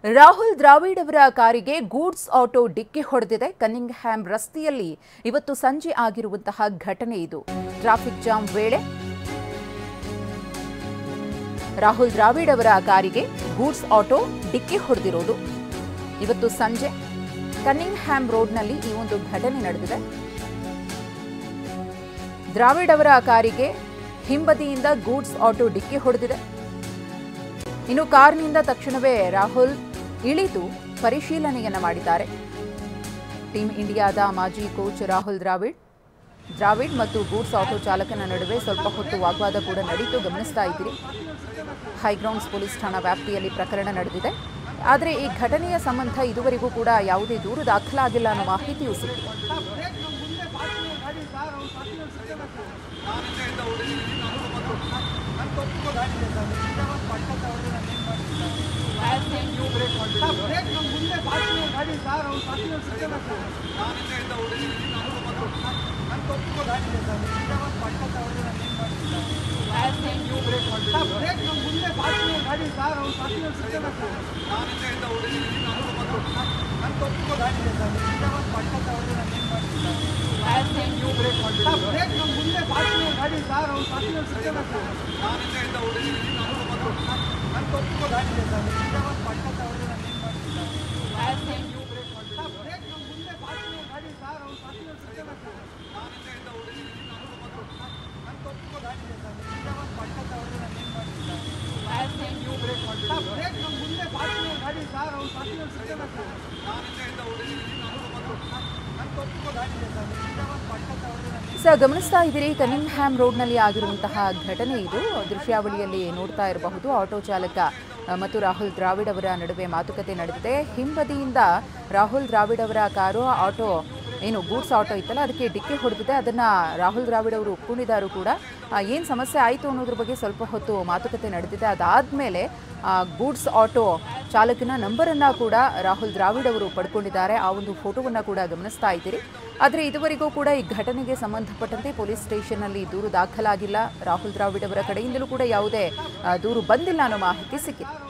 ರಾಹುಲ್ ದ್ರಾವಿಡ್ ಅವರ ಕಾರಿಗೆ goods auto ಡಿಕ್ಕಿ ಹೊಡೆದಿದೆ. ಕನ್ನಿಂಗ್ಹ್ಯಾಮ್ ರಸ್ತೆಯಲ್ಲಿ ಇವತ್ತು ಸಂಜೆ ಆಗಿರುವಂತಹ ಘಟನೆ ಇದು. ಟ್ರಾಫಿಕ್ ಜಾಮ್ ವೇಳೆ ರಾಹುಲ್ ದ್ರಾವಿಡ್ ಅವರ ಕಾರಿಗೆ ಗೂಡ್ಸ್ ಆಟೋ ಡಿಕ್ಕಿ ಹೊಡೆದಿರೋದು. ಇವತ್ತು ಸಂಜೆ ಕನ್ನಿಂಗ್ಹ್ಯಾಮ್ ರೋಡ್ನಲ್ಲಿ ಈ ಒಂದು ಘಟನೆ ನಡೆದಿದೆ. ದ್ರಾವಿಡ್ ಅವರ ಕಾರಿಗೆ ಹಿಂಬದಿಯಿಂದ ಗೂಡ್ಸ್ ಆಟೋ ಡಿಕ್ಕಿ ಹೊಡೆದಿದೆ. ಇನ್ನು ಕಾರ್ನಿಂದ ತಕ್ಷಣವೇ ರಾಹುಲ್ ಇಳಿದು ಪರಿಶೀಲನೆಯನ್ನ ಮಾಡಿದ್ದಾರೆ. ಟೀಮ್ ಇಂಡಿಯಾದ ಮಾಜಿ ಕೋಚ್ ರಾಹುಲ್ ದ್ರಾವಿಡ್ ಮತ್ತು ಗೂಡ್ಸ್ ಆಟೋ ಚಾಲಕನ ನಡುವೆ ಸ್ವಲ್ಪ ಹೊತ್ತು ವಾಗ್ವಾದ ಕೂಡ ನಡೆಯಿತು, ಗಮನಿಸ್ತಾ ಇದ್ದೀರಿ. ಹೈಗ್ರೌಂಡ್ಸ್ ಪೊಲೀಸ್ ಠಾಣಾ ವ್ಯಾಪ್ತಿಯಲ್ಲಿ ಪ್ರಕರಣ ನಡೆದಿದೆ. ಆದರೆ ಈ ಘಟನೆಯ ಸಂಬಂಧ ಇದುವರೆಗೂ ಕೂಡ ಯಾವುದೇ ದೂರು ದಾಖಲಾಗಿಲ್ಲ ಅನ್ನೋ ಮಾಹಿತಿಯೂ ಸಿಕ್ಕಿದೆ. ಗಮನಿಸ್ತಾ ಇದ್ದೀರಿ, ಕನ್ನಿಂಗ್ಹ್ಯಾಮ್ ರೋಡ್ನಲ್ಲಿ ಆಗಿರುವಂತಹ ಘಟನೆ ಇದು. ದೃಶ್ಯಾವಳಿಯಲ್ಲಿ ನೋಡ್ತಾ ಇರಬಹುದು. ಆಟೋ ಚಾಲಕ ಮತ್ತು ರಾಹುಲ್ ದ್ರಾವಿಡ್ ಅವರ ನಡುವೆ ಮಾತುಕತೆ ನಡೆದಿದೆ. ಹಿಂಬದಿಯಿಂದ ರಾಹುಲ್ ದ್ರಾವಿಡ್ ಅವರ ಕಾರು ಆಟೋ ಏನು ಗೂಡ್ಸ್ ಆಟೋ ಇತ್ತಲ್ಲ ಅದಕ್ಕೆ ಡಿಕ್ಕಿ ಹೊಡೆದಿದೆ. ಅದನ್ನು ರಾಹುಲ್ ದ್ರಾವಿಡ್ ಅವರು ಒಪ್ಕೊಂಡಿದ್ದಾರು ಕೂಡ. ಏನು ಸಮಸ್ಯೆ ಆಯಿತು ಅನ್ನೋದ್ರ ಬಗ್ಗೆ ಸ್ವಲ್ಪ ಹೊತ್ತು ಮಾತುಕತೆ ನಡೆದಿದೆ. ಅದಾದಮೇಲೆ ಗೂಡ್ಸ್ ಆಟೋ ಚಾಲಕನ ನಂಬರನ್ನು ಕೂಡ ರಾಹುಲ್ ದ್ರಾವಿಡ್ ಅವರು ಪಡ್ಕೊಂಡಿದ್ದಾರೆ. ಆ ಒಂದು ಫೋಟೋವನ್ನು ಕೂಡ ಗಮನಿಸ್ತಾ ಇದ್ದೀರಿ. ಆದರೆ ಇದುವರೆಗೂ ಕೂಡ ಈ ಘಟನೆಗೆ ಸಂಬಂಧಪಟ್ಟಂತೆ ಪೊಲೀಸ್ ಸ್ಟೇಷನ್ನಲ್ಲಿ ದೂರು ದಾಖಲಾಗಿಲ್ಲ. ರಾಹುಲ್ ದ್ರಾವಿಡ್ ಅವರ ಕಡೆಯಿಂದಲೂ ಕೂಡ ಯಾವುದೇ ದೂರು ಬಂದಿಲ್ಲ ಅನ್ನೋ ಮಾಹಿತಿ ಸಿಕ್ಕಿದೆ.